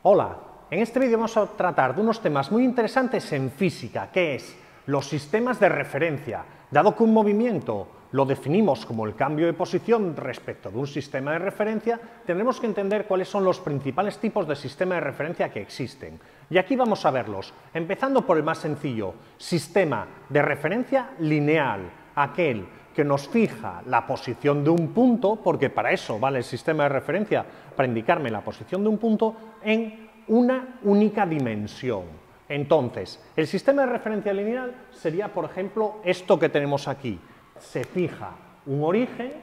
Hola, en este vídeo vamos a tratar de unos temas muy interesantes en física, que es los sistemas de referencia. Dado que un movimiento lo definimos como el cambio de posición respecto de un sistema de referencia, tendremos que entender cuáles son los principales tipos de sistema de referencia que existen. Y aquí vamos a verlos, empezando por el más sencillo, sistema de referencia lineal, aquel que nos fija la posición de un punto, porque para eso vale el sistema de referencia, para indicarme la posición de un punto, en una única dimensión. Entonces, el sistema de referencia lineal sería, por ejemplo, esto que tenemos aquí. Se fija un origen,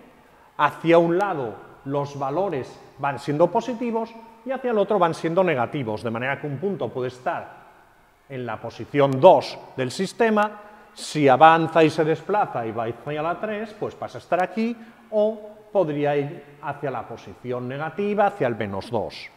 hacia un lado los valores van siendo positivos y hacia el otro van siendo negativos, de manera que un punto puede estar en la posición 2 del sistema. Si avanza y se desplaza y va hacia la 3, pues pasa a estar aquí, o podría ir hacia la posición negativa, hacia el menos 2.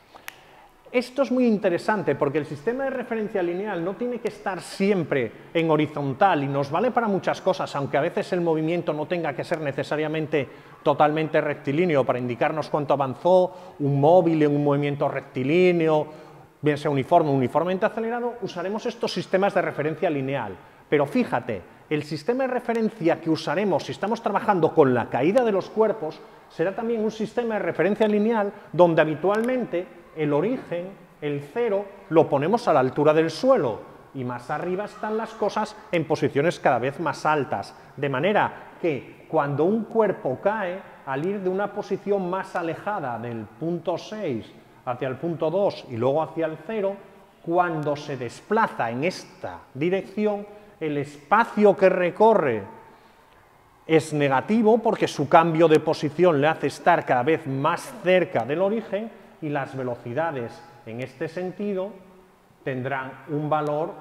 Esto es muy interesante porque el sistema de referencia lineal no tiene que estar siempre en horizontal y nos vale para muchas cosas, aunque a veces el movimiento no tenga que ser necesariamente totalmente rectilíneo para indicarnos cuánto avanzó un móvil en un movimiento rectilíneo, bien sea uniformemente acelerado. Usaremos estos sistemas de referencia lineal. Pero fíjate, el sistema de referencia que usaremos si estamos trabajando con la caída de los cuerpos será también un sistema de referencia lineal donde habitualmente el origen, el cero, lo ponemos a la altura del suelo y más arriba están las cosas en posiciones cada vez más altas. De manera que cuando un cuerpo cae, al ir de una posición más alejada del punto 6 hacia el punto 2 y luego hacia el 0, cuando se desplaza en esta dirección, el espacio que recorre es negativo porque su cambio de posición le hace estar cada vez más cerca del origen y las velocidades en este sentido tendrán un valor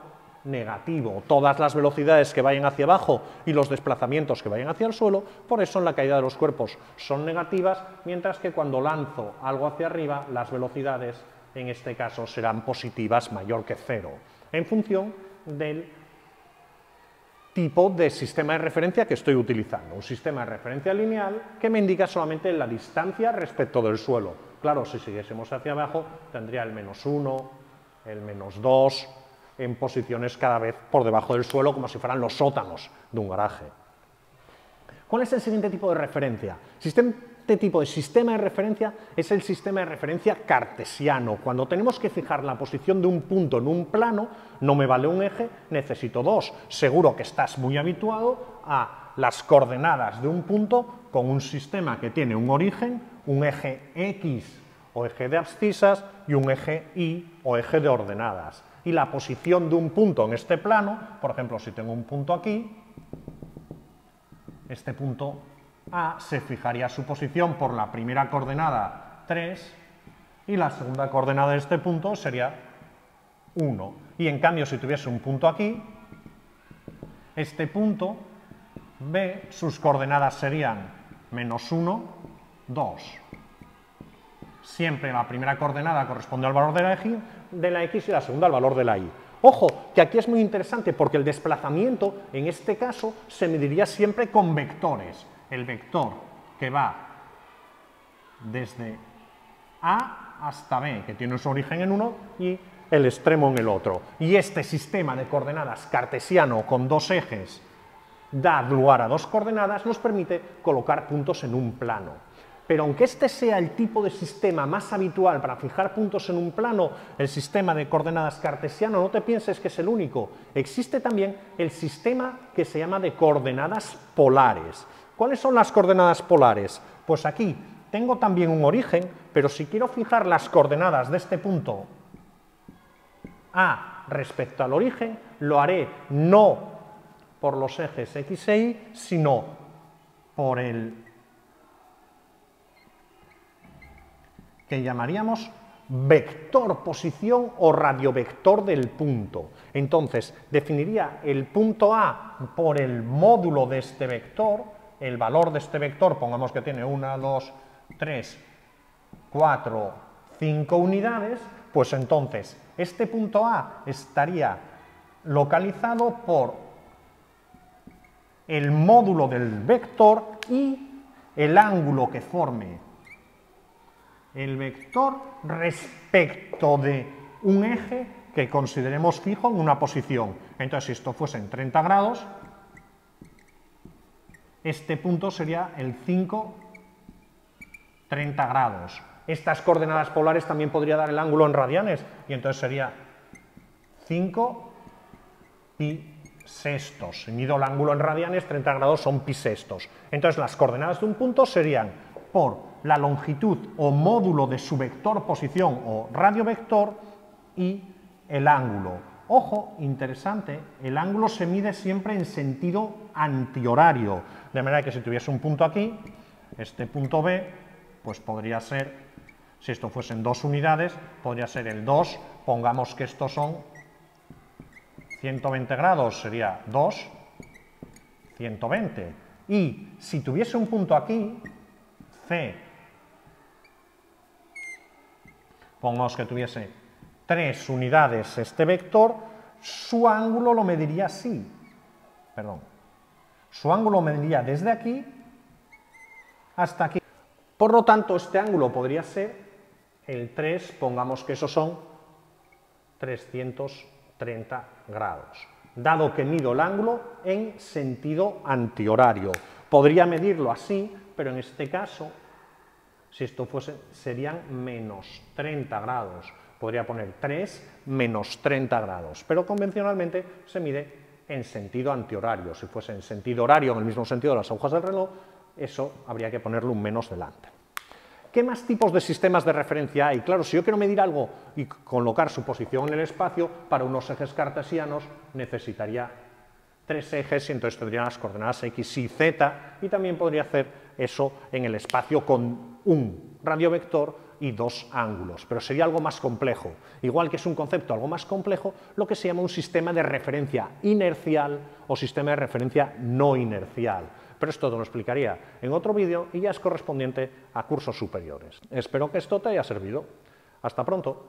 negativo. Todas las velocidades que vayan hacia abajo y los desplazamientos que vayan hacia el suelo, por eso en la caída de los cuerpos son negativas, mientras que cuando lanzo algo hacia arriba, las velocidades en este caso serán positivas, mayor que cero, en función del tipo de sistema de referencia que estoy utilizando. Un sistema de referencia lineal que me indica solamente la distancia respecto del suelo. Claro, si siguiésemos hacia abajo, tendría el menos 1, el menos 2, en posiciones cada vez por debajo del suelo, como si fueran los sótanos de un garaje. ¿Cuál es el siguiente tipo de referencia? Este tipo de sistema de referencia es el sistema de referencia cartesiano. Cuando tenemos que fijar la posición de un punto en un plano, no me vale un eje, necesito dos. Seguro que estás muy habituado a las coordenadas de un punto con un sistema que tiene un origen, un eje X o eje de abscisas y un eje Y o eje de ordenadas. Y la posición de un punto en este plano, por ejemplo, si tengo un punto aquí, este punto A se fijaría su posición por la primera coordenada 3 y la segunda coordenada de este punto sería 1. Y en cambio, si tuviese un punto aquí, este punto B, sus coordenadas serían menos 1, 2. Siempre la primera coordenada corresponde al valor de la X y la segunda al valor de la Y. Ojo, que aquí es muy interesante porque el desplazamiento, en este caso, se mediría siempre con vectores. El vector que va desde A hasta B, que tiene su origen en uno, y el extremo en el otro. Y este sistema de coordenadas cartesiano con dos ejes da lugar a dos coordenadas, nos permite colocar puntos en un plano. Pero aunque este sea el tipo de sistema más habitual para fijar puntos en un plano, el sistema de coordenadas cartesiano, no te pienses que es el único. Existe también el sistema que se llama de coordenadas polares. ¿Cuáles son las coordenadas polares? Pues aquí tengo también un origen, pero si quiero fijar las coordenadas de este punto A respecto al origen, lo haré no por los ejes X e Y, sino por el que llamaríamos vector posición o radiovector del punto. Entonces, definiría el punto A por el módulo de este vector, el valor de este vector, pongamos que tiene 1, 2, 3, 4, 5 unidades, pues entonces este punto A estaría localizado por el módulo del vector y el ángulo que forme el vector respecto de un eje que consideremos fijo en una posición. Entonces, si esto fuese en 30 grados, este punto sería el 5, 30 grados. Estas coordenadas polares también podría dar el ángulo en radianes, y entonces sería 5 pi sextos. Si mido el ángulo en radianes, 30 grados son pi sextos. Entonces, las coordenadas de un punto serían por la longitud o módulo de su vector posición o radiovector y el ángulo. Ojo, interesante, el ángulo se mide siempre en sentido antihorario, de manera que si tuviese un punto aquí, este punto B, pues podría ser, si esto fuesen 2 unidades, podría ser el 2, pongamos que estos son 120 grados, sería 2, 120. Y si tuviese un punto aquí, C, pongamos que tuviese 3 unidades este vector, su ángulo lo mediría así. Perdón. Su ángulo lo mediría desde aquí hasta aquí. Por lo tanto, este ángulo podría ser el 3, pongamos que esos son 330 grados, dado que mido el ángulo en sentido antihorario. Podría medirlo así, pero en este caso, si esto fuese, serían menos 30 grados. Podría poner 3 menos 30 grados, pero convencionalmente se mide en sentido antihorario. Si fuese en sentido horario, en el mismo sentido de las agujas del reloj, eso habría que ponerle un menos delante. ¿Qué más tipos de sistemas de referencia hay? Claro, si yo quiero medir algo y colocar su posición en el espacio, para unos ejes cartesianos necesitaría 3 ejes y entonces tendría las coordenadas x, y, z, y también podría hacer eso en el espacio con un radiovector y 2 ángulos, pero sería algo más complejo. Igual que es un concepto algo más complejo, lo que se llama un sistema de referencia inercial o sistema de referencia no inercial. Pero esto te lo explicaría en otro vídeo y ya es correspondiente a cursos superiores. Espero que esto te haya servido. Hasta pronto.